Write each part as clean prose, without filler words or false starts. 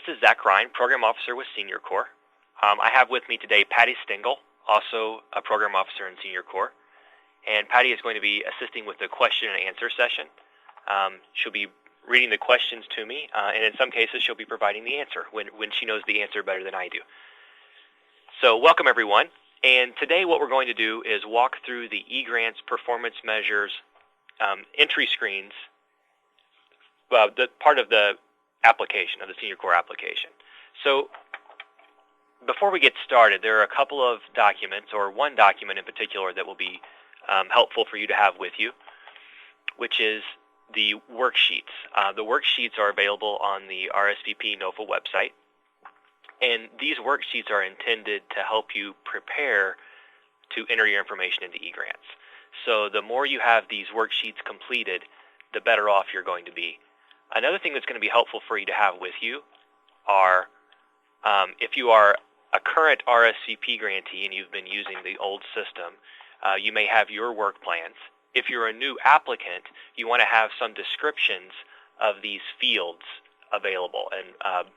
is Zach Ryan, Program Officer with Senior Corps. I have with me today Patty Stengel, also a Program Officer in Senior Corps. And Patty is going to be assisting with the question and answer session. She'll be reading the questions to me, and in some cases she'll be providing the answer when she knows the answer better than I do. So welcome everyone, and today what we're going to do is walk through the eGrants performance measures entry screens, the part of the application, of the Senior Corps application. So before we get started, there are a couple of documents, or one document in particular that will be helpful for you to have with you, which is the worksheets. The worksheets are available on the RSVP NOFA website, and these worksheets are intended to help you prepare to enter your information into eGrants. So the more you have these worksheets completed, the better off you're going to be. Another thing that's going to be helpful for you to have with you are, if you are a current RSVP grantee and you've been using the old system, you may have your work plans. If you're a new applicant, you want to have some descriptions of these fields available, and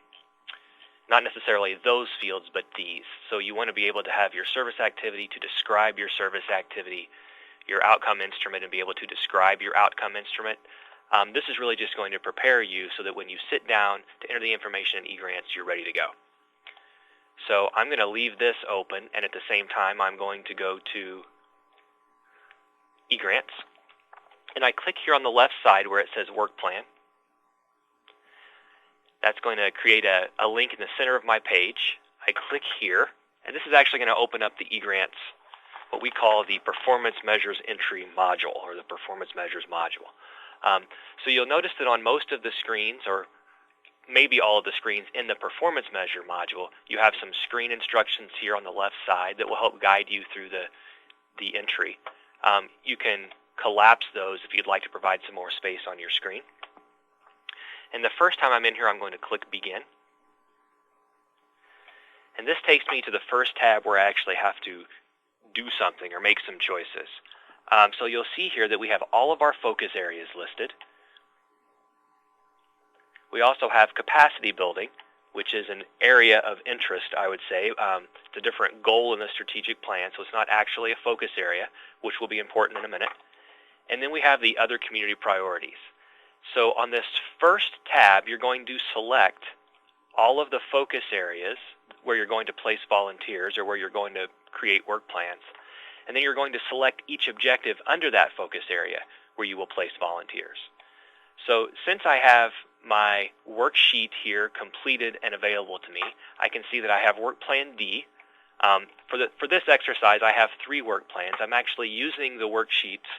not necessarily those fields, but these. So you want to be able to have your service activity to describe your service activity, your outcome instrument, and be able to describe your outcome instrument. This is really just going to prepare you so that when you sit down to enter the information in eGrants, you're ready to go. So I'm going to leave this open, and at the same time, I'm going to go to eGrants, and I click here on the left side where it says Work Plan. That's going to create a link in the center of my page. I click here, and this is actually going to open up the eGrants, what we call the Performance Measures Entry module, or the Performance Measures module. So you'll notice that on most of the screens, or maybe all of the screens in the Performance Measure module, you have some screen instructions here on the left side that will help guide you through the entry. You can collapse those if you'd like to provide some more space on your screen. And the first time I'm in here, I'm going to click Begin. And this takes me to the first tab where I actually have to do something or make some choices. So you'll see here that we have all of our focus areas listed. We also have capacity building, which is an area of interest, I would say. It's a different goal in the strategic plan, so it's not actually a focus area, which will be important in a minute. And then we have the other community priorities. So on this first tab, you're going to select all of the focus areas where you're going to place volunteers or where you're going to create work plans. And then you're going to select each objective under that focus area where you will place volunteers. So since I have my worksheet here completed and available to me, I can see that I have Work Plan D. For this exercise, I have 3 work plans. I'm actually using the worksheets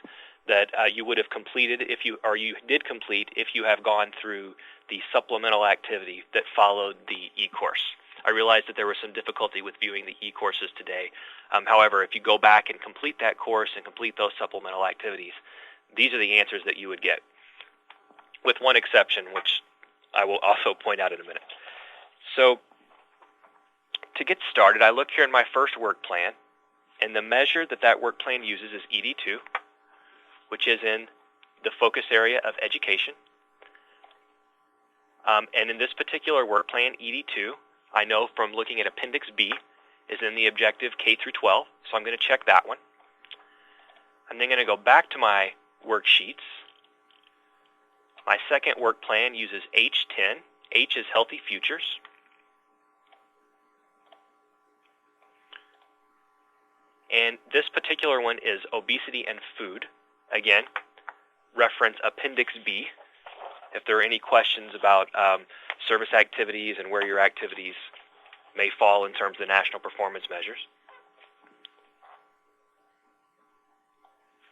that you would have completed if you did complete if you have gone through the supplemental activity that followed the e-course. I realized that there was some difficulty with viewing the e-courses today. However, if you go back and complete that course and complete those supplemental activities, these are the answers that you would get, with one exception, which I will also point out in a minute. So to get started, I look here in my first work plan, and the measure that work plan uses is ED2, which is in the focus area of education. And in this particular work plan, ED2, I know from looking at Appendix B, is in the objective K through 12, so I'm going to check that one. I'm then going to go back to my worksheets. My second work plan uses H10. H is Healthy Futures. And this particular one is Obesity and Food. Again, reference Appendix B if there are any questions about service activities and where your activities may fall in terms of the national performance measures.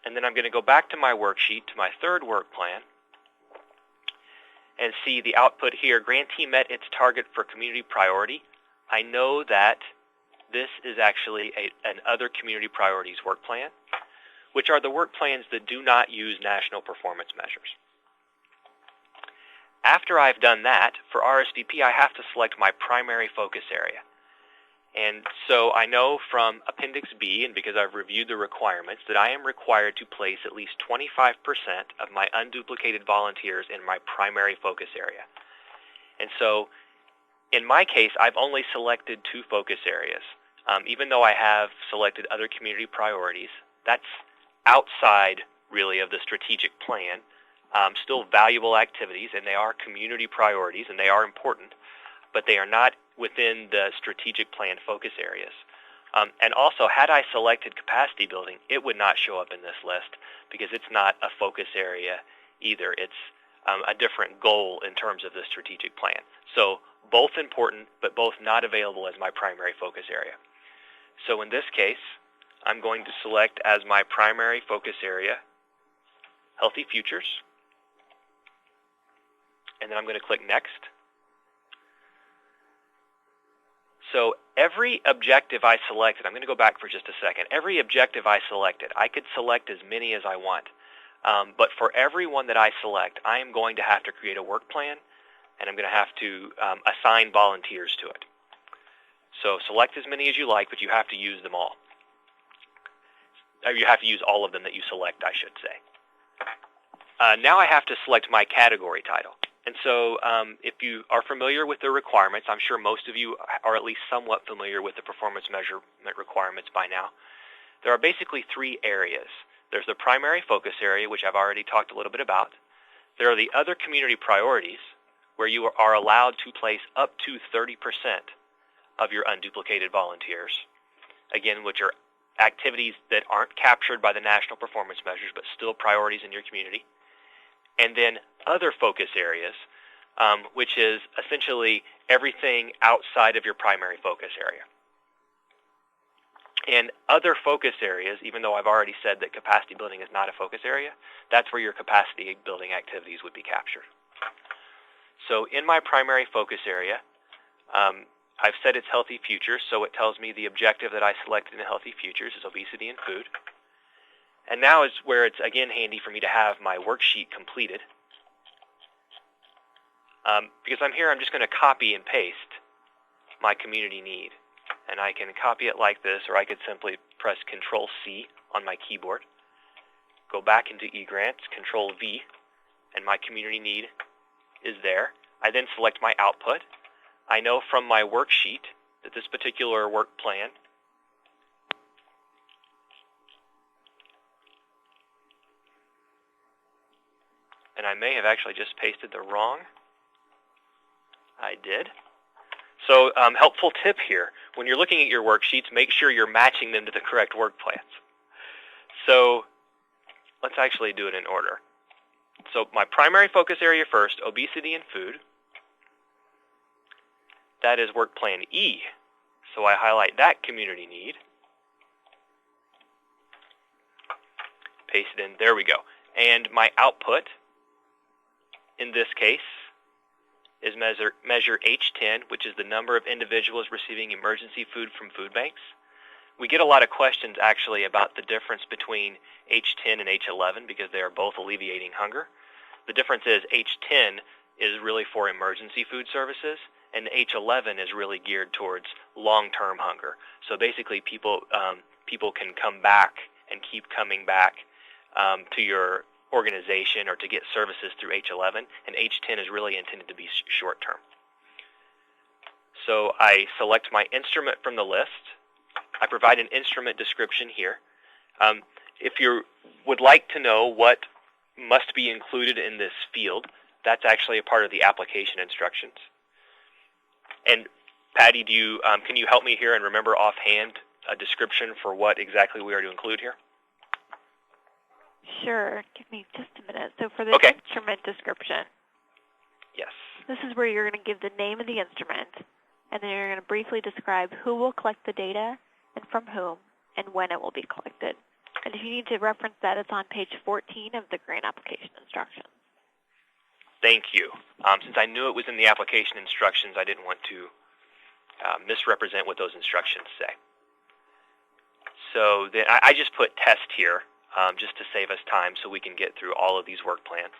And then I'm going to go back to my worksheet, to my third work plan, and see the output here. Grantee met its target for community priority. I know that this is actually an other community priorities work plan, which are the work plans that do not use national performance measures. After I've done that, for RSVP, I have to select my primary focus area. And so I know from Appendix B, and because I've reviewed the requirements, that I am required to place at least 25% of my unduplicated volunteers in my primary focus area. And so In my case, I've only selected 2 focus areas. Even though I have selected other community priorities, that's outside really of the strategic plan. Still valuable activities, and they are community priorities, and they are important, but they are not within the strategic plan focus areas. And also, had I selected capacity building, it would not show up in this list because it's not a focus area either. It's a different goal in terms of the strategic plan. So both important, but both not available as my primary focus area. So in this case, I'm going to select as my primary focus area Healthy Futures, and then I'm going to click Next. So every objective I selected, I'm going to go back for just a second. Every objective I selected, I could select as many as I want. But for every one that I select, I am going to have to create a work plan, and I'm going to have to assign volunteers to it. So select as many as you like, but you have to use them all. Or you have to use all of them that you select, I should say. Now I have to select my category title. And so if you are familiar with the requirements, I'm sure most of you are at least somewhat familiar with the performance measurement requirements by now. There are basically 3 areas. There's the primary focus area, which I've already talked a little bit about. There are the other community priorities, where you are allowed to place up to 30% of your unduplicated volunteers, again, which are activities that aren't captured by the national performance measures, but still priorities in your community. And then other focus areas, which is essentially everything outside of your primary focus area. And other focus areas, even though I've already said that capacity building is not a focus area, that's where your capacity building activities would be captured. So in my primary focus area, I've said it's Healthy Futures, so it tells me the objective that I selected in the Healthy Futures is obesity and food. And now is where it's, again, handy for me to have my worksheet completed. Because I'm here, I'm just going to copy and paste my community need. And I can copy it like this, or I could simply press Control-C on my keyboard, go back into eGrants, Control-V, and my community need is there. I then select my output. I know from my worksheet that this particular work plan and I may have actually just pasted the wrong. I did. So helpful tip here. When you're looking at your worksheets, make sure you're matching them to the correct work plans. So let's actually do it in order. So my primary focus area first, obesity and food. That is work plan E. So I highlight that community need. Paste it in. There we go. And my output, in this case, is measure H10, which is the number of individuals receiving emergency food from food banks. We get a lot of questions, actually, about the difference between H10 and H11 because they are both alleviating hunger. The difference is H10 is really for emergency food services, and H11 is really geared towards long-term hunger. So basically, people can come back and keep coming back to your organization or to get services through H11, and H10 is really intended to be short-term. So I select my instrument from the list. I provide an instrument description here. If you would like to know what must be included in this field, that's actually a part of the application instructions. And Patty, can you help me here and remember offhand a description for what exactly we are to include here? Sure. Give me just a minute. So for the instrument description, yes, this is where you're going to give the name of the instrument, and then you're going to briefly describe who will collect the data and from whom and when it will be collected. And if you need to reference that, it's on page 14 of the grant application instructions. Thank you. Since I knew it was in the application instructions, I didn't want to misrepresent what those instructions say. So then I just put test here just to save us time so we can get through all of these work plans.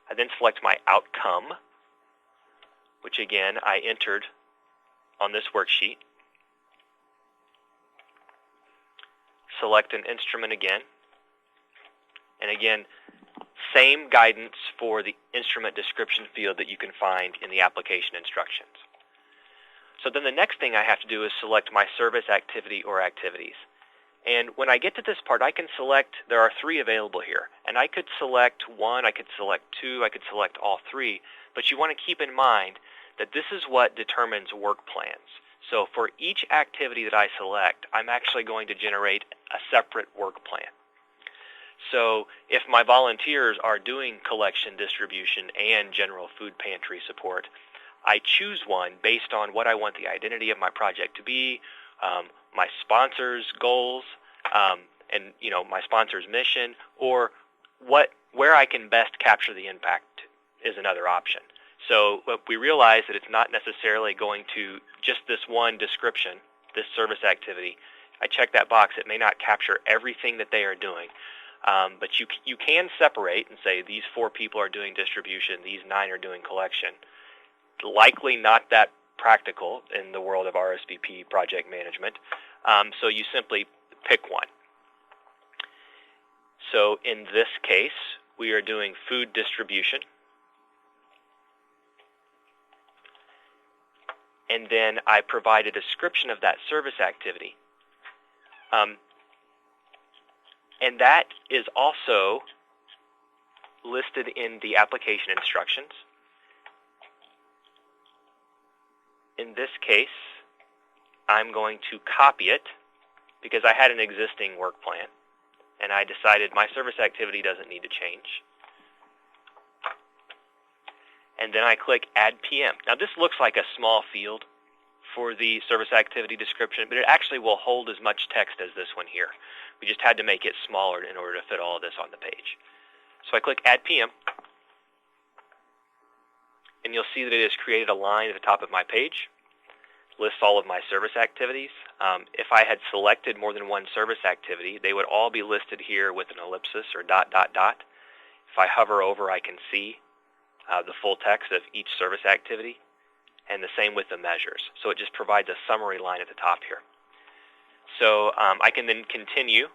I then select my outcome, which again I entered on this worksheet. Select an instrument again. And again, same guidance for the instrument description field that you can find in the application instructions. So then the next thing I have to do is select my service activity or activities. And when I get to this part, I can select, there are 3 available here. And I could select 1, I could select 2, I could select all 3. But you want to keep in mind that this is what determines work plans. So for each activity that I select, I'm actually going to generate a separate work plan. So if my volunteers are doing collection, distribution, and general food pantry support, I choose one based on what I want the identity of my project to be, my sponsor's goals, and my sponsor's mission, or where I can best capture the impact is another option. So we realize that it's not necessarily going to just this one description, this service activity. I check that box. It may not capture everything that they are doing, but you can separate and say these 4 people are doing distribution, these 9 are doing collection. Likely not that practical in the world of RSVP project management, so you simply pick one. So in this case, we are doing food distribution. And then I provide a description of that service activity. And that is also listed in the application instructions. In this case, I'm going to copy it because I had an existing work plan, and I decided my service activity doesn't need to change. And then I click Add PM. Now this looks like a small field for the service activity description, but it actually will hold as much text as this one here. We just had to make it smaller in order to fit all of this on the page. So I click Add PM, and you'll see that it has created a line at the top of my page, lists all of my service activities. If I had selected more than one service activity, they would all be listed here with an ellipsis or ... If I hover over, I can see the full text of each service activity, and the same with the measures. So it just provides a summary line at the top here. So I can then continue.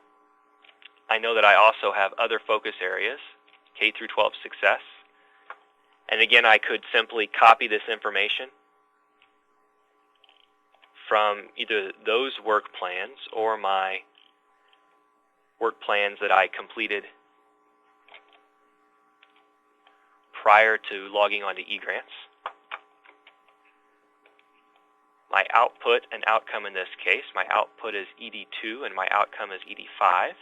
I know that I also have other focus areas, K through 12 success. And again, I could simply copy this information from either those work plans or my work plans that I completed prior to logging on to eGrants. My output and outcome in this case, my output is ED2 and my outcome is ED5.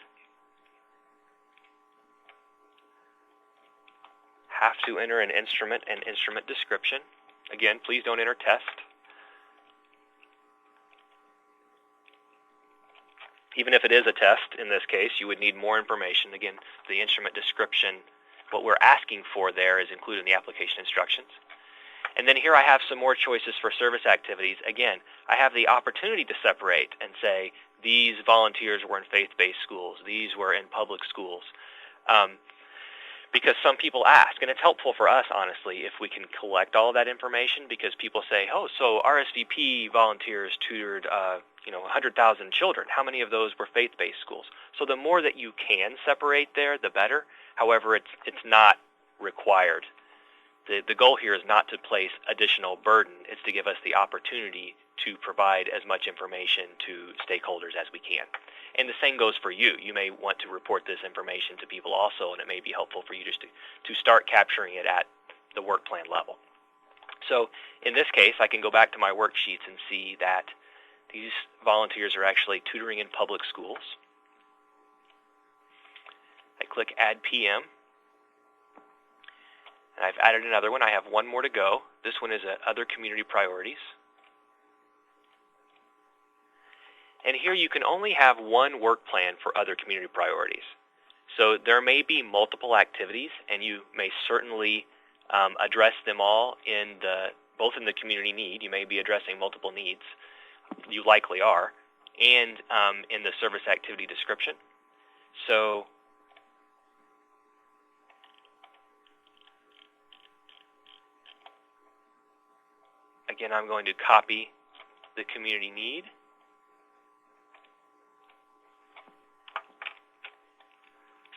Have to enter an instrument and instrument description. Again, please don't enter test. Even if it is a test, in this case, you would need more information. Again, the instrument description, what we're asking for there is included in the application instructions. And then here I have some more choices for service activities. Again, I have the opportunity to separate and say these volunteers were in faith-based schools, these were in public schools. Because some people ask, and it's helpful for us, honestly, if we can collect all of that information, because people say, oh, so RSVP volunteers tutored 100,000 children. How many of those were faith-based schools? So the more that you can separate there, the better. However, it's not required. The goal here is not to place additional burden. It's to give us the opportunity to provide as much information to stakeholders as we can. And the same goes for you. You may want to report this information to people also, and it may be helpful for you just to start capturing it at the work plan level. So in this case, I can go back to my worksheets and see that these volunteers are actually tutoring in public schools. I click Add PM. And I've added another one. I have one more to go. This one is Other Community Priorities. And here you can only have one work plan for other community priorities. So there may be multiple activities, and you may certainly address them all both in the community need. You may be addressing multiple needs. You likely are. And in the service activity description. So again, I'm going to copy the community need.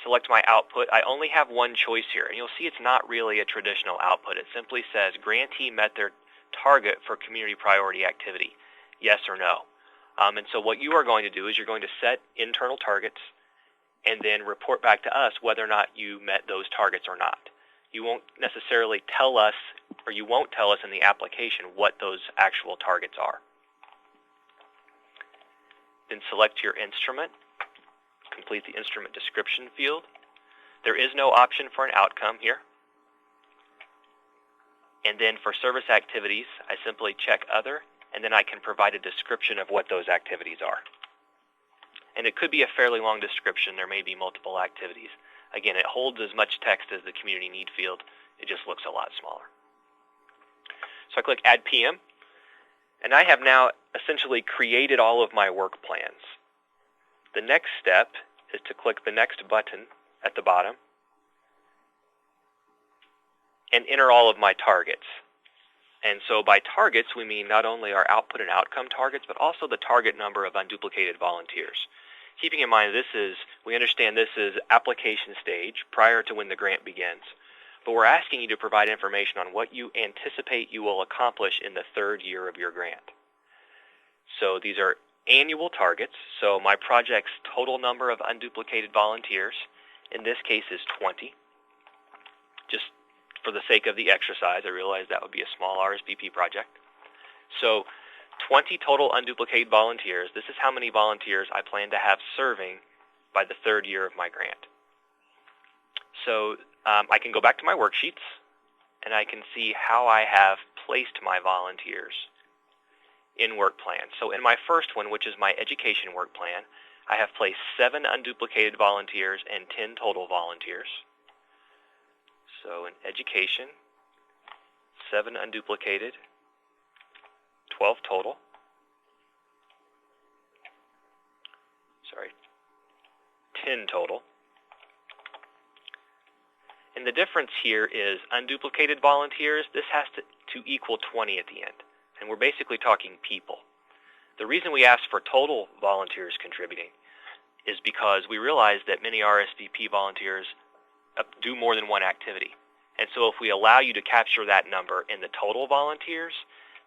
Select my output. I only have one choice here, and you'll see it's not really a traditional output. It simply says grantee met their target for community priority activity? Yes or no? And so what you are going to do is you're going to set internal targets and then report back to us whether or not you met those targets or not. You won't necessarily tell us, or you won't tell us in the application what those actual targets are. Then select your instrument, complete the instrument description field. There is no option for an outcome here. And then for service activities, I simply check Other, and then I can provide a description of what those activities are. And it could be a fairly long description. There may be multiple activities. Again, it holds as much text as the community need field. It just looks a lot smaller. So I click Add PM, and I have now essentially created all of my work plans. The next step is to click the Next button at the bottom and enter all of my targets. And so by targets, we mean not only our output and outcome targets, but also the target number of unduplicated volunteers. Keeping in mind we understand this is application stage prior to when the grant begins, but we're asking you to provide information on what you anticipate you will accomplish in the third year of your grant. So these are annual targets, so my project's total number of unduplicated volunteers, in this case, is 20. Just for the sake of the exercise, I realize that would be a small RSVP project. So 20 total unduplicated volunteers. This is how many volunteers I plan to have serving by the third year of my grant. So I can go back to my worksheets, and I can see how I have placed my volunteers in work plan. So in my first one, which is my education work plan, I have placed 7 unduplicated volunteers and 10 total volunteers. So in education, 7 unduplicated, 12 total. 10 total. And the difference here is unduplicated volunteers, this has to equal 20 at the end. And we're basically talking people. The reason we ask for total volunteers contributing is because we realize that many RSVP volunteers do more than one activity. And so if we allow you to capture that number in the total volunteers,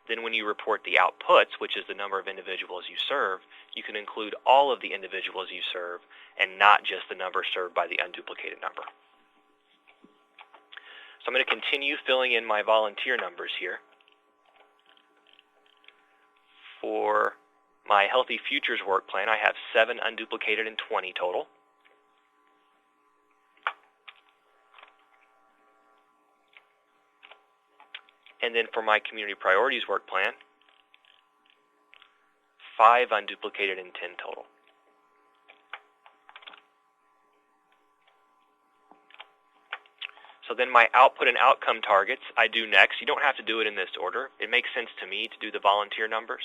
then when you report the outputs, which is the number of individuals you serve, you can include all of the individuals you serve and not just the number served by the unduplicated number. So I'm going to continue filling in my volunteer numbers here. For my Healthy Futures work plan, I have 7 unduplicated and 20 total. And then for my Community Priorities work plan, 5 unduplicated and 10 total. So then my output and outcome targets I do next. You don't have to do it in this order. It makes sense to me to do the volunteer numbers.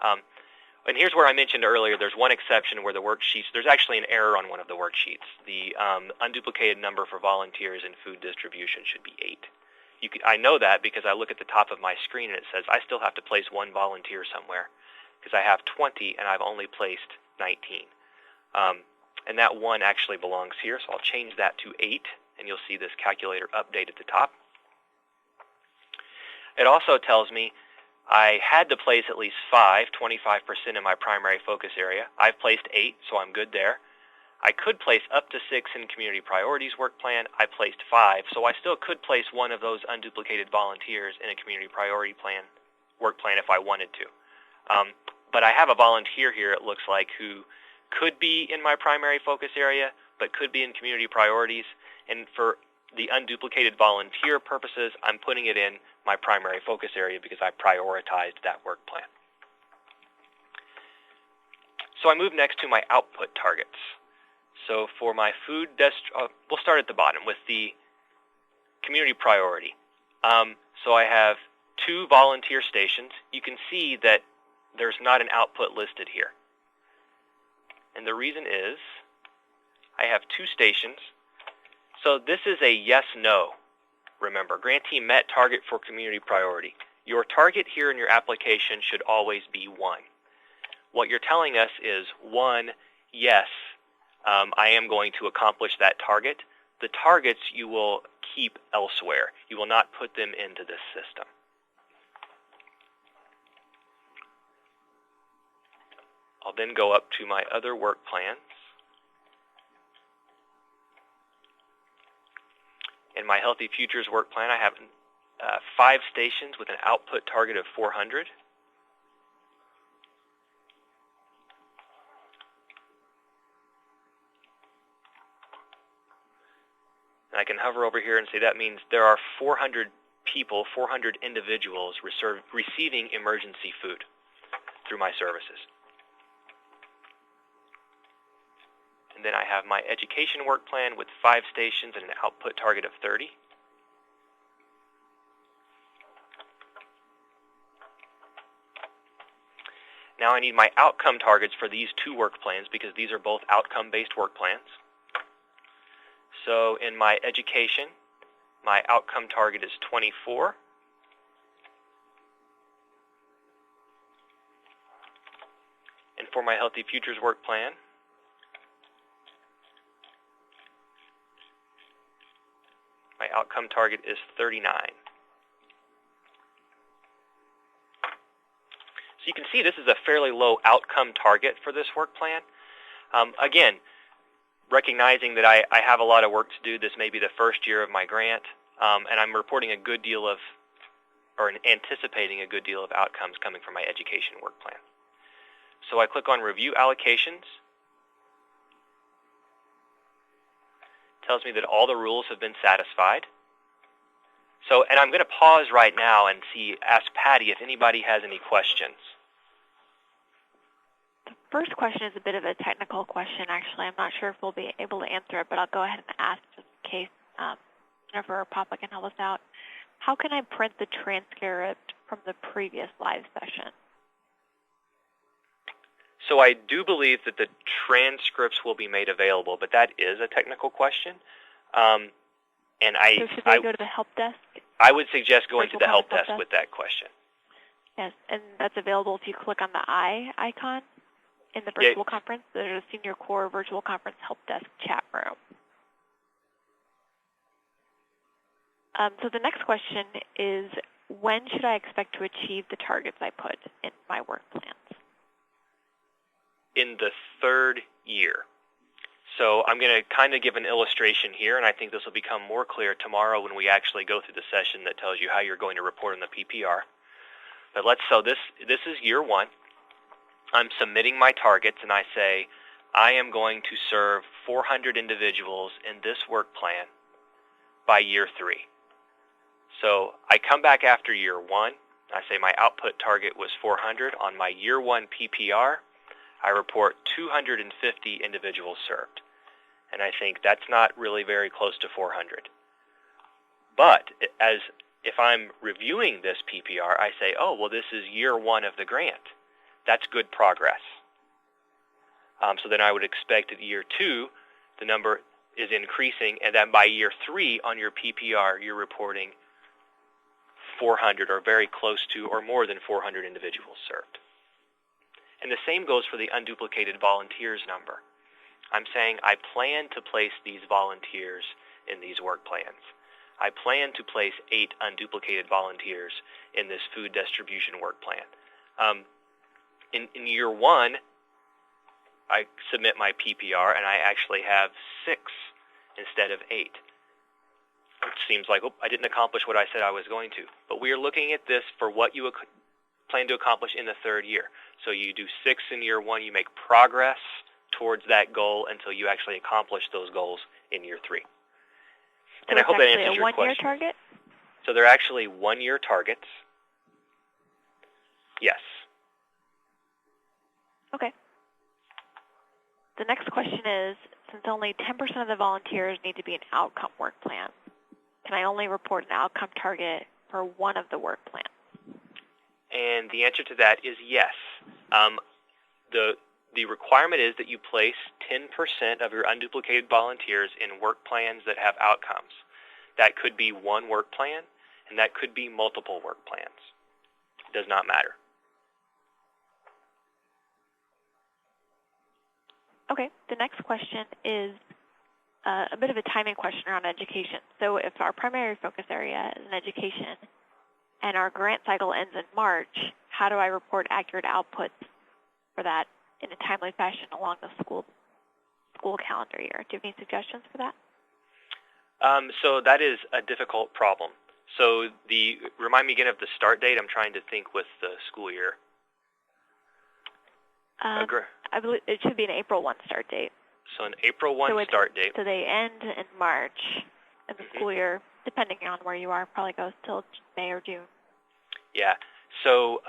And here's where I mentioned earlier there's one exception where the worksheets, there's actually an error on one of the worksheets. The unduplicated number for volunteers in food distribution should be 8. I know that because I look at the top of my screen and it says I still have to place 1 volunteer somewhere because I have 20 and I've only placed 19. And that 1 actually belongs here, so I'll change that to 8, and you'll see this calculator update at the top. It also tells me I had to place at least 5, 25% in my primary focus area. I've placed 8, so I'm good there. I could place up to 6 in Community Priorities work plan. I placed 5, so I still could place 1 of those unduplicated volunteers in a Community Priority plan work plan if I wanted to. But I have a volunteer here, it looks like, who could be in my primary focus area, but could be in Community Priorities. And for the unduplicated volunteer purposes, I'm putting it in my primary focus area because I prioritized that work plan. So I move next to my output targets. So for my food, we'll start at the bottom with the community priority. So I have 2 volunteer stations. You can see that there's not an output listed here. And the reason is I have 2 stations. So this is a yes-no. Remember, grantee met target for community priority. Your target here in your application should always be 1. What you're telling us is 1, yes, I am going to accomplish that target. The targets you will keep elsewhere. You will not put them into this system. I'll then go up to my other work plans. In my Healthy Futures work plan, I have 5 stations with an output target of 400. And I can hover over here and say that means there are 400 people, 400 individuals receiving emergency food through my services. And then I have my education work plan with 5 stations and an output target of 30. Now I need my outcome targets for these 2 work plans because these are both outcome-based work plans. So in my education, my outcome target is 24. And for my Healthy Futures work plan, my outcome target is 39. So you can see this is a fairly low outcome target for this work plan. Again, recognizing that I have a lot of work to do, this may be the first year of my grant, and I'm reporting a good deal of, or anticipating a good deal of outcomes coming from my education work plan. So I click on Review Allocations. Tells me that all the rules have been satisfied. So, and I'm going to pause right now and ask Patty if anybody has any questions. The first question is a bit of a technical question, actually. I'm not sure if we'll be able to answer it, but I'll go ahead and ask just in case Jennifer or Papa can help us out. How can I print the transcript from the previous live session? So I do believe that the transcripts will be made available, but that is a technical question. And so should we go to the help desk? I would suggest going to the help desk with that question. Yes, and that's available if you click on the eye icon in the virtual conference. There's a Senior Corps Virtual Conference Help Desk chat room. So the next question is, when should I expect to achieve the targets I put in my work plans? In the 3rd year. So I'm going to kind of give an illustration here, and I think this will become more clear tomorrow when we actually go through the session that tells you how you're going to report on the PPR. But this is year 1. I'm submitting my targets, and I say I am going to serve 400 individuals in this work plan by year 3. So I come back after year 1. I say my output target was 400. On my year 1 PPR, I report 250 individuals served. And I think that's not really very close to 400. But if I'm reviewing this PPR, I say, oh, well, this is year 1 of the grant. That's good progress. So then I would expect at year 2, the number is increasing, and then by year 3 on your PPR, you're reporting 400 or very close to or more than 400 individuals served. And the same goes for the unduplicated volunteers number. I'm saying I plan to place these volunteers in these work plans. I plan to place 8 unduplicated volunteers in this food distribution work plan. In year 1, I submit my PPR and I actually have 6 instead of 8. Which seems like, I didn't accomplish what I said I was going to. But we are looking at this for what you plan to accomplish in the 3rd year. So you do 6 in year 1, you make progress towards that goal until you actually accomplish those goals in year 3. So and I hope that answers your question. It's a 1-year target? So they're actually 1-year targets. Yes. Okay. The next question is, since only 10% of the volunteers need to be an outcome work plan, can I only report an outcome target for one of the work plans? And the answer to that is yes. The requirement is that you place 10% of your unduplicated volunteers in work plans that have outcomes. That could be one work plan, and that could be multiple work plans. It does not matter. Okay, the next question is a bit of a timing question around education. So if our primary focus area is in education and our grant cycle ends in March, how do I report accurate outputs for that in a timely fashion along the school calendar year. Do you have any suggestions for that? So that is a difficult problem. So remind me again of the start date. I'm trying to think with the school year. I believe it should be an April 1 start date. So an April 1 start date. So they end in March, and the school year, depending on where you are, probably goes till May or June. Yeah. So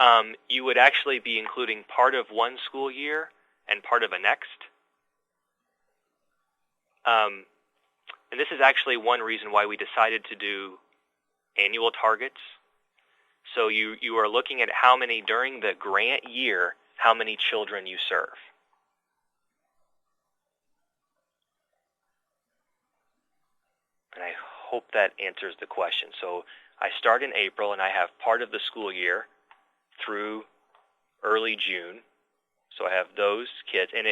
you would actually be including part of one school year and part of a next. And this is actually one reason why we decided to do annual targets. So you are looking at how many, during the grant year, how many children you serve. And I hope that answers the question. So I start in April, and I have part of the school year through early June. So I have those kids, and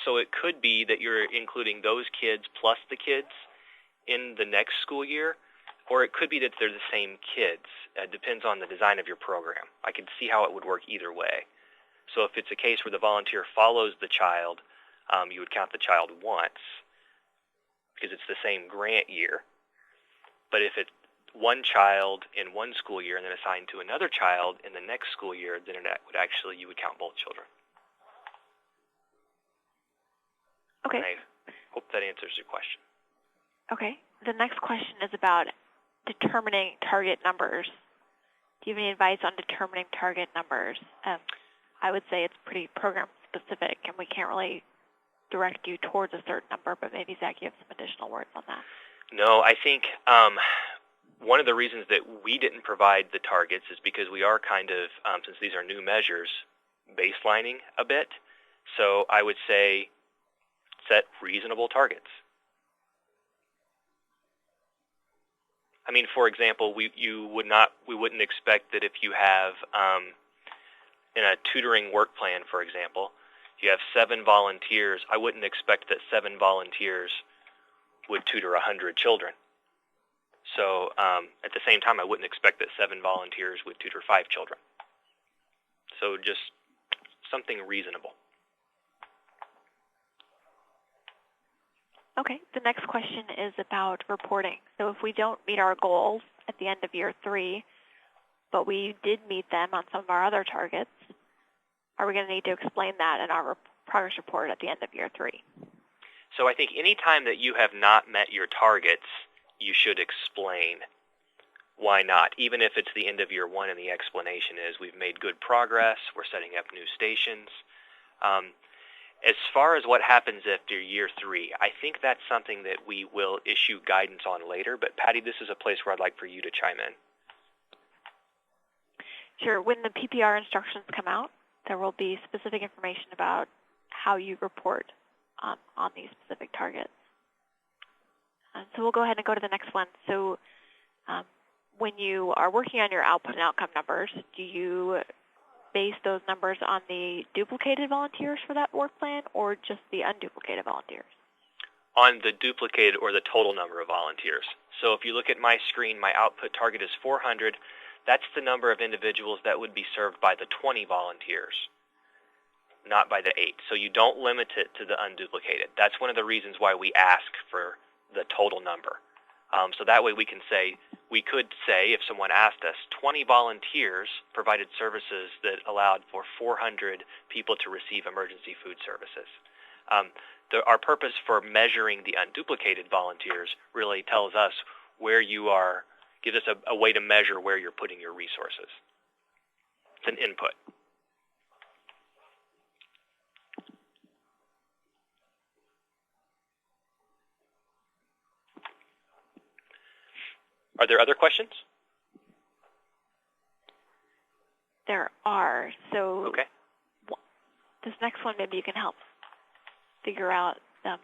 so it could be that you're including those kids plus the kids in the next school year, or it could be that they're the same kids. It depends on the design of your program. I can see how it would work either way. So if it's a case where the volunteer follows the child, you would count the child once because it's the same grant year. But if it's one child in one school year and then assigned to another child in the next school year, then you would count both children. Okay. And I hope that answers your question. Okay. The next question is about determining target numbers. Do you have any advice on determining target numbers? I would say it's pretty program specific, and we can't really direct you towards a certain number, but maybe, Zach, you have some additional words on that. No, I think one of the reasons that we didn't provide the targets is because we are kind of, since these are new measures, baselining a bit. So I would say set reasonable targets. I mean, for example, we wouldn't expect that if you have in a tutoring work plan, for example, if you have 7 volunteers, I wouldn't expect that 7 volunteers would tutor 100 children. So at the same time, I wouldn't expect that 7 volunteers would tutor 5 children. So just something reasonable. Okay, the next question is about reporting. So if we don't meet our goals at the end of year 3, but we did meet them on some of our other targets, are we going to need to explain that in our progress report at the end of year 3? So I think any time that you have not met your targets, you should explain why not, even if it's the end of year 1 and the explanation is we've made good progress, we're setting up new stations. As far as what happens after year 3, I think that's something that we will issue guidance on later, but Patty, this is a place where I'd like for you to chime in. Sure. When the PPR instructions come out, there will be specific information about how you report on these specific targets. So we'll go ahead and go to the next one. So when you are working on your output and outcome numbers, do you base those numbers on the duplicated volunteers for that work plan or just the unduplicated volunteers? On the duplicated or the total number of volunteers. So if you look at my screen, my output target is 400. That's the number of individuals that would be served by the 20 volunteers, not by the 8. So you don't limit it to the unduplicated. That's one of the reasons why we ask for the total number. So that way we could say, if someone asked us, 20 volunteers provided services that allowed for 400 people to receive emergency food services. Our purpose for measuring the unduplicated volunteers really tells us where you are, gives us a way to measure where you're putting your resources. It's an input. Are there other questions? There are. So okay. This next one, maybe you can help figure out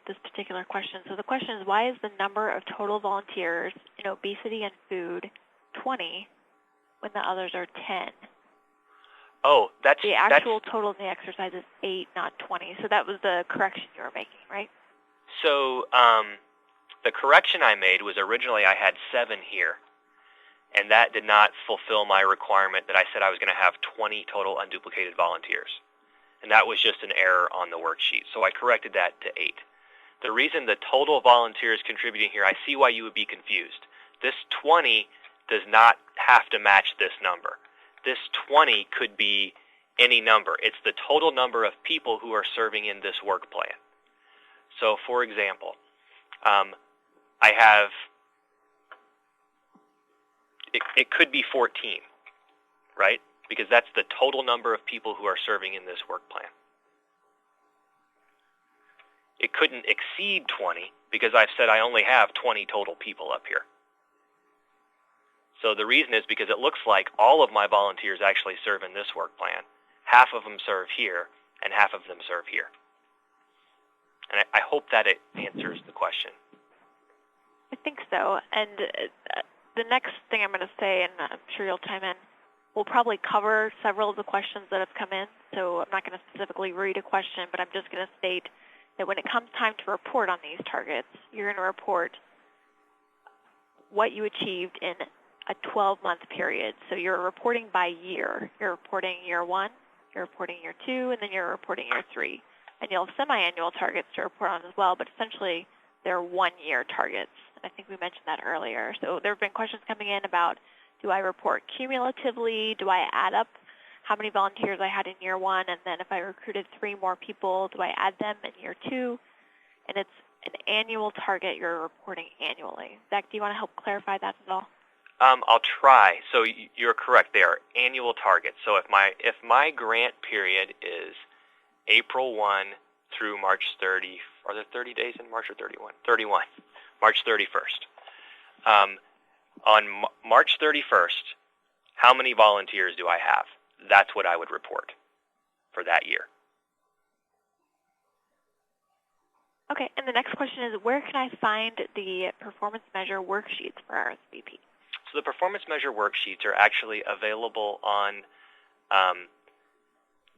this particular question. So the question is, why is the number of total volunteers in obesity and food 20 when the others are 10? Oh, that's... The actual total in the exercise is 8, not 20. So that was the correction you were making, right? So the correction I made was originally I had 7 here, and that did not fulfill my requirement that I said I was going to have 20 total unduplicated volunteers. and that was just an error on the worksheet. So I corrected that to 8. The reason the total volunteers contributing here, I see why you would be confused. This 20 does not have to match this number. This 20 could be any number. It's the total number of people who are serving in this work plan. So for example, I have, it could be 14, right? Because that's the total number of people who are serving in this work plan. It couldn't exceed 20 because I've said I only have 20 total people up here. So the reason is because it looks like all of my volunteers actually serve in this work plan. Half of them serve here, and half of them serve here. And I hope that it answers the question. I think so. And the next thing I'm going to say, and I'm sure you'll chime in, we'll probably cover several of the questions that have come in. So I'm not going to specifically read a question, but I'm just going to state that when it comes time to report on these targets, you're going to report what you achieved in a 12-month period. So you're reporting by year. You're reporting year 1, you're reporting year 2, and then you're reporting year 3. And you'll have semi-annual targets to report on as well, but essentially they're 1-year targets. And I think we mentioned that earlier. So there have been questions coming in about, do I report cumulatively? Do I add up how many volunteers I had in year 1, and then if I recruited 3 more people, do I add them in year 2? And it's an annual target you're reporting annually. Zach, do you want to help clarify that at all? I'll try. So you're correct. They are annual targets. So if my grant period is April 1 through March 30, are there 30 days in March or 31? 31. March 31st. On March 31st, how many volunteers do I have? That's what I would report for that year. Okay, and the next question is, where can I find the performance measure worksheets for RSVP? So the performance measure worksheets are actually available on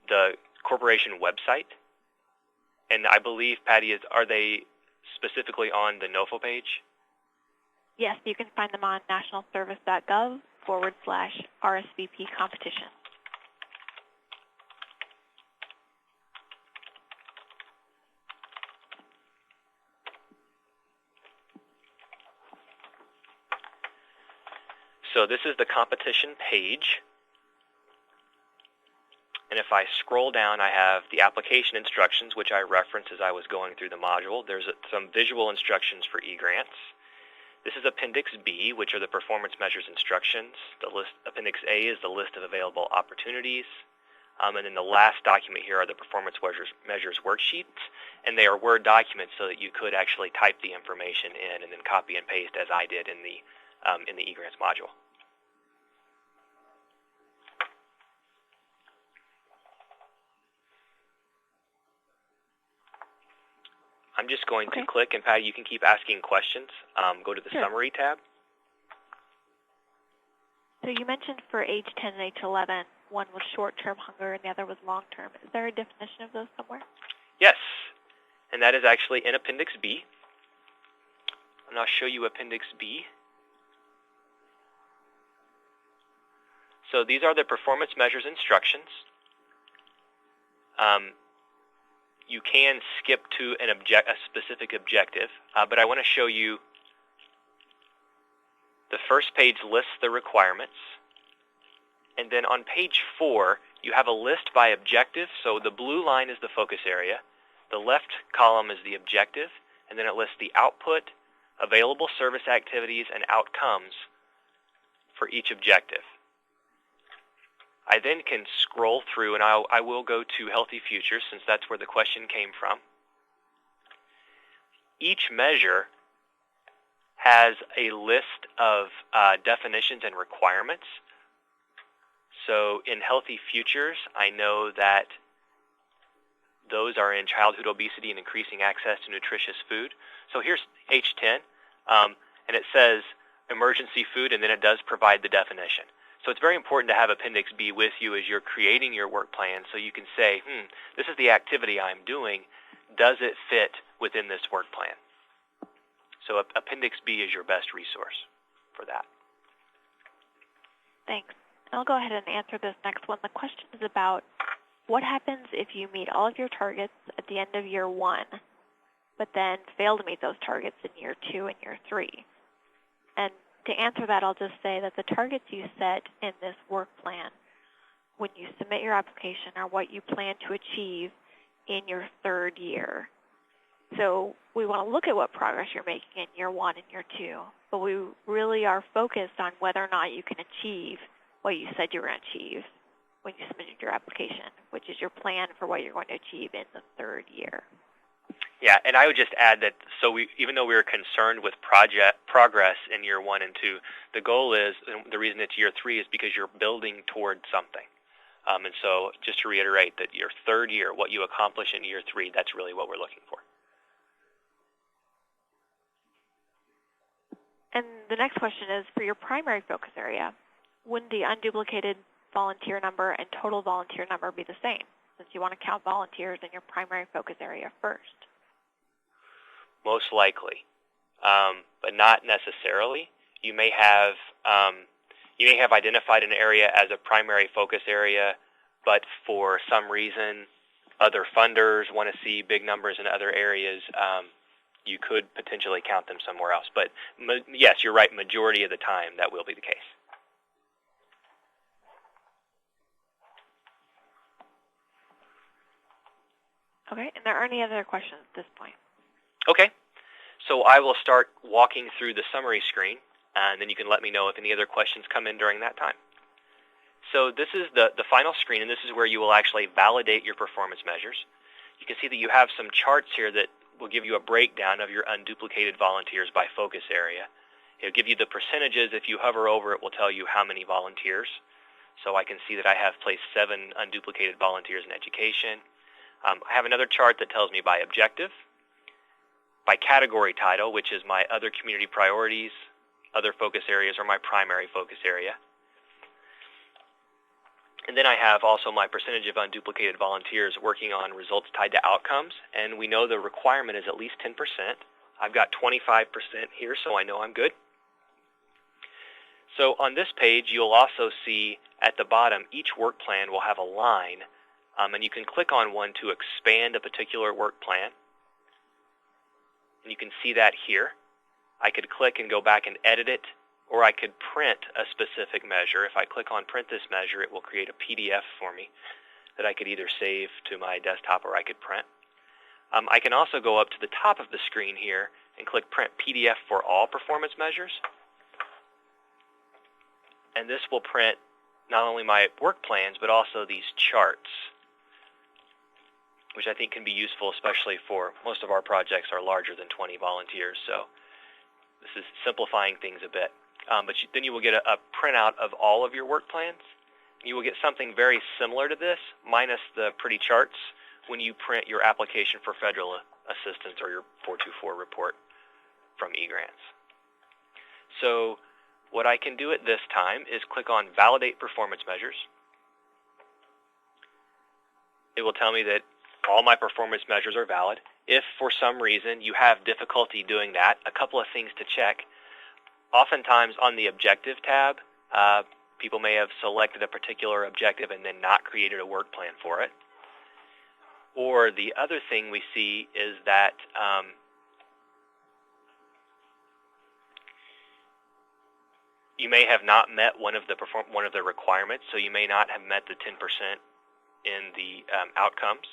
the corporation website. And I believe, Patty, are they specifically on the NOFO page? Yes, you can find them on nationalservice.gov/RSVP competition. So this is the competition page. And if I scroll down, I have the application instructions, which I referenced as I was going through the module. There's some visual instructions for e-grants. This is Appendix B, which are the performance measures instructions. Appendix A is the list of available opportunities. And then the last document here are the performance measures worksheets. And they are Word documents so that you could actually type the information in and then copy and paste as I did in the e-grants module. I'm just going to click, and Patty, you can keep asking questions. Go to the Summary tab. So you mentioned for age 10 and age 11, one was short-term hunger and the other was long-term. Is there a definition of those somewhere? Yes, and that is actually in Appendix B. And I'll show you Appendix B. So these are the performance measures instructions. You can skip to a specific objective, but I want to show you the first page lists the requirements. And then on page 4, you have a list by objective. So the blue line is the focus area. The left column is the objective. And then it lists the output, available service activities, and outcomes for each objective. I then can scroll through, and I will go to Healthy Futures since that's where the question came from. Each measure has a list of definitions and requirements. So in Healthy Futures, I know that those are in childhood obesity and increasing access to nutritious food. So here's H10, and it says emergency food, and then it does provide the definition. So it's very important to have Appendix B with you as you're creating your work plan so you can say, this is the activity I'm doing. Does it fit within this work plan? So Appendix B is your best resource for that. Thanks. I'll go ahead and answer this next one. The question is about what happens if you meet all of your targets at the end of year 1, but then fail to meet those targets in year 2 and year 3? And to answer that, I'll just say that the targets you set in this work plan when you submit your application are what you plan to achieve in your 3rd year. So we want to look at what progress you're making in year 1 and year 2, but we really are focused on whether or not you can achieve what you said you were going to achieve when you submitted your application, which is your plan for what you're going to achieve in the 3rd year. Yeah, and I would just add that even though we were concerned with progress in year 1 and 2, the goal is, and the reason it's year 3 is because you're building toward something. And so just to reiterate that your 3rd year, what you accomplish in year 3, that's really what we're looking for. And the next question is, for your primary focus area, wouldn't the unduplicated volunteer number and total volunteer number be the same, since you want to count volunteers in your primary focus area first? Most likely, but not necessarily. You may have identified an area as a primary focus area, but for some reason, other funders want to see big numbers in other areas. You could potentially count them somewhere else. But yes, you're right. Majority of the time, that will be the case. Okay, and there aren't any other questions at this point. Okay, so I will start walking through the summary screen, and then you can let me know if any other questions come in during that time. So this is the final screen, and this is where you will actually validate your performance measures. You can see that you have some charts here that will give you a breakdown of your unduplicated volunteers by focus area. It'll give you the percentages. If you hover over it, will tell you how many volunteers. So I can see that I have placed 7 unduplicated volunteers in education. I have another chart that tells me by objective, by category title, which is my other community priorities, other focus areas, or my primary focus area. And then I have also my percentage of unduplicated volunteers working on results tied to outcomes, and we know the requirement is at least 10%. I've got 25% here, so I know I'm good. So on this page, you'll also see at the bottom, each work plan will have a line, and you can click on one to expand a particular work plan. And you can see that here. I could click and go back and edit it, or I could print a specific measure. If I click on print this measure, it will create a PDF for me that I could either save to my desktop or I could print. I can also go up to the top of the screen here and click print PDF for all performance measures. And this will print not only my work plans, but also these charts, which I think can be useful, especially for most of our projects are larger than 20 volunteers. So this is simplifying things a bit. Then you will get a printout of all of your work plans. You will get something very similar to this, minus the pretty charts, when you print your application for federal assistance or your 424 report from eGrants. So what I can do at this time is click on Validate Performance Measures. It will tell me that all my performance measures are valid. If for some reason you have difficulty doing that, a couple of things to check. Oftentimes on the Objective tab, people may have selected a particular objective and then not created a work plan for it. Or the other thing we see is that you may have not met one of the requirements, so you may not have met the 10% in the outcomes.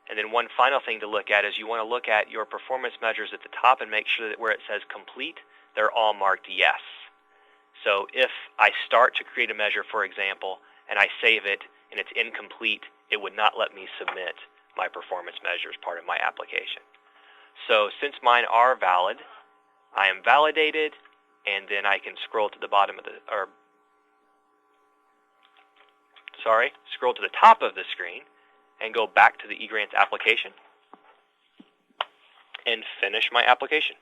And then one final thing to look at is you want to look at your performance measures at the top and make sure that where it says complete, they're all marked yes. So if I start to create a measure, for example, and I save it and it's incomplete, it would not let me submit my performance measures part of my application. So since mine are valid, I am validated, and then I can scroll to the bottom of scroll to the top of the screen and go back to the eGrants application and finish my application.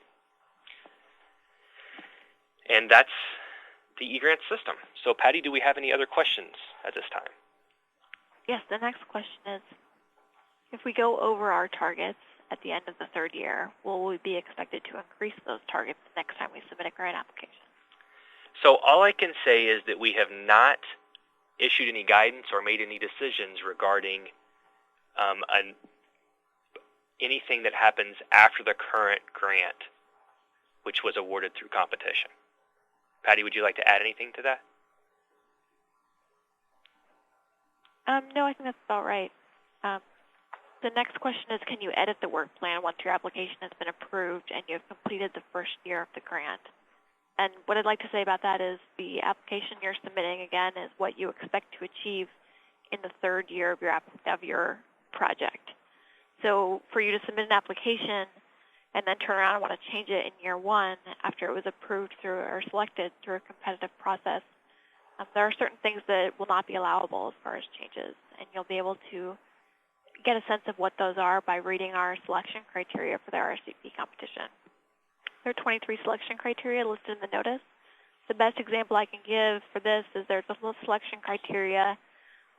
And that's the eGrants system. So Patty, do we have any other questions at this time? Yes, the next question is, if we go over our targets at the end of the 3rd year, will we be expected to increase those targets next time we submit a grant application? So all I can say is that we have not issued any guidance or made any decisions regarding anything that happens after the current grant, which was awarded through competition. Patty, would you like to add anything to that? No, I think that's about right. The next question is, can you edit the work plan once your application has been approved and you have completed the first year of the grant? And what I'd like to say about that is the application you're submitting, again, is what you expect to achieve in the third year of your project. So for you to submit an application and then turn around and want to change it in year one after it was approved through or selected through a competitive process, there are certain things that will not be allowable as far as changes, and you'll be able to get a sense of what those are by reading our selection criteria for the RSVP competition. There are 23 selection criteria listed in the notice. The best example I can give for this is there's a little selection criteria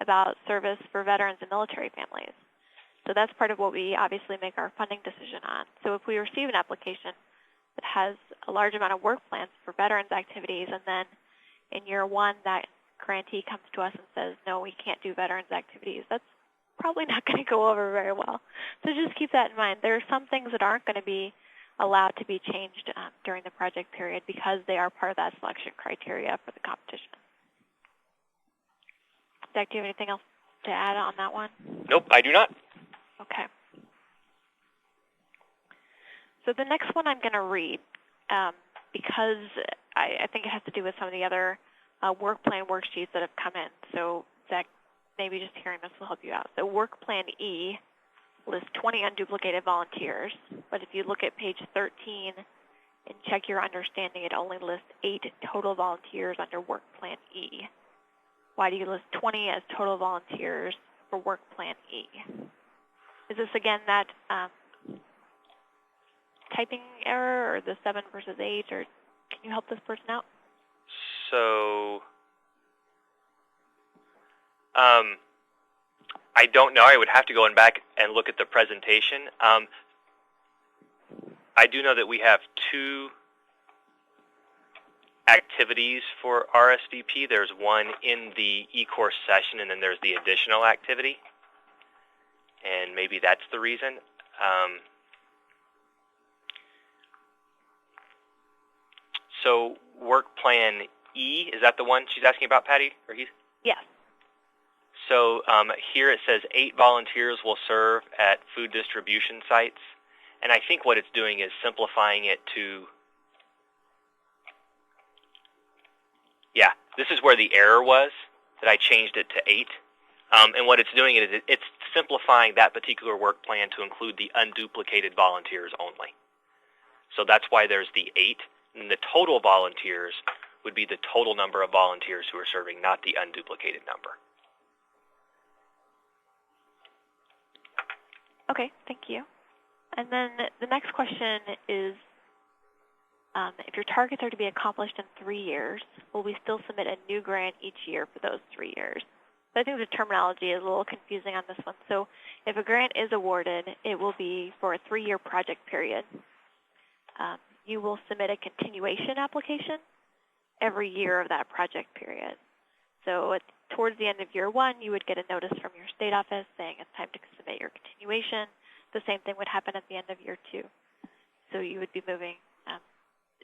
about service for veterans and military families. So that's part of what we obviously make our funding decision on. So if we receive an application that has a large amount of work plans for veterans activities, and then in year one that grantee comes to us and says, no, we can't do veterans activities, that's probably not going to go over very well. So just keep that in mind. There are some things that aren't going to be allowed to be changed during the project period because they are part of that selection criteria for the competition. Zach, do you have anything else to add on that one? Nope, I do not. Okay. So the next one I'm going to read because I think it has to do with some of the other work plan worksheets that have come in. So Zach, maybe just hearing this will help you out. So Work Plan E lists 20 unduplicated volunteers, but if you look at page 13 and check your understanding, it only lists 8 total volunteers under Work Plan E. Why do you list 20 as total volunteers for Work Plan E? Is this, again, that typing error or the 7 versus 8, or can you help this person out? So, I don't know. I would have to go back and look at the presentation. I do know that we have 2 activities for RSVP. There's one in the e-course session, and then there's the additional activity. And maybe that's the reason. So Work Plan E, is that the one she's asking about, Patty? Or he's? Yes. So here it says 8 volunteers will serve at food distribution sites. And I think what it's doing is simplifying it to, yeah, this is where the error was, that I changed it to 8. And what it's doing is it's simplifying that particular work plan to include the unduplicated volunteers only. So that's why there's the 8. And the total volunteers would be the total number of volunteers who are serving, not the unduplicated number. Okay, thank you. And then the next question is, if your targets are to be accomplished in 3 years, will we still submit a new grant each year for those 3 years? So I think the terminology is a little confusing on this one. So if a grant is awarded, it will be for a 3-year project period. You will submit a continuation application every year of that project period. So towards the end of year 1, you would get a notice from your state office saying it's time to submit your continuation. The same thing would happen at the end of year 2. So you would be moving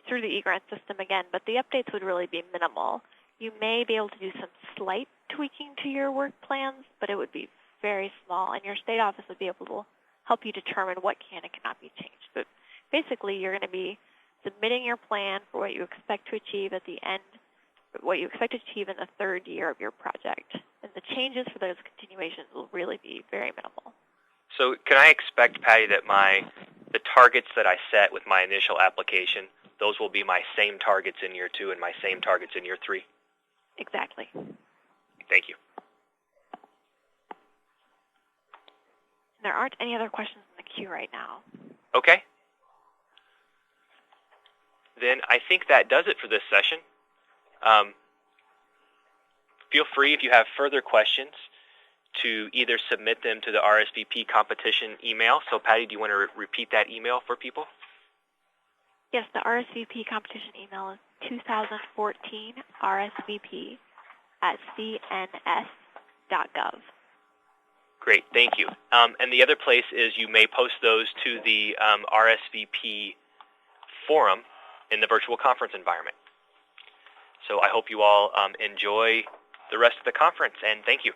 through the e-grant system again, but the updates would really be minimal. You may be able to do some slight tweaking to your work plans, but it would be very small, and your state office would be able to help you determine what can and cannot be changed. But basically, you're going to be submitting your plan for what you expect to achieve at the end, what you expect to achieve in the 3rd year of your project. And the changes for those continuations will really be very minimal. So can I expect, Patty, that the targets that I set with my initial application, those will be my same targets in year 2 and my same targets in year 3? Exactly. Thank you. There aren't any other questions in the queue right now. Okay. Then I think that does it for this session. Feel free, if you have further questions, to either submit them to the RSVP competition email. So Patty, do you want to repeat that email for people? Yes, the RSVP competition email is 2014 RSVP at cns.gov. Great, thank you. And the other place is you may post those to the RSVP forum in the virtual conference environment. So I hope you all enjoy the rest of the conference, and thank you.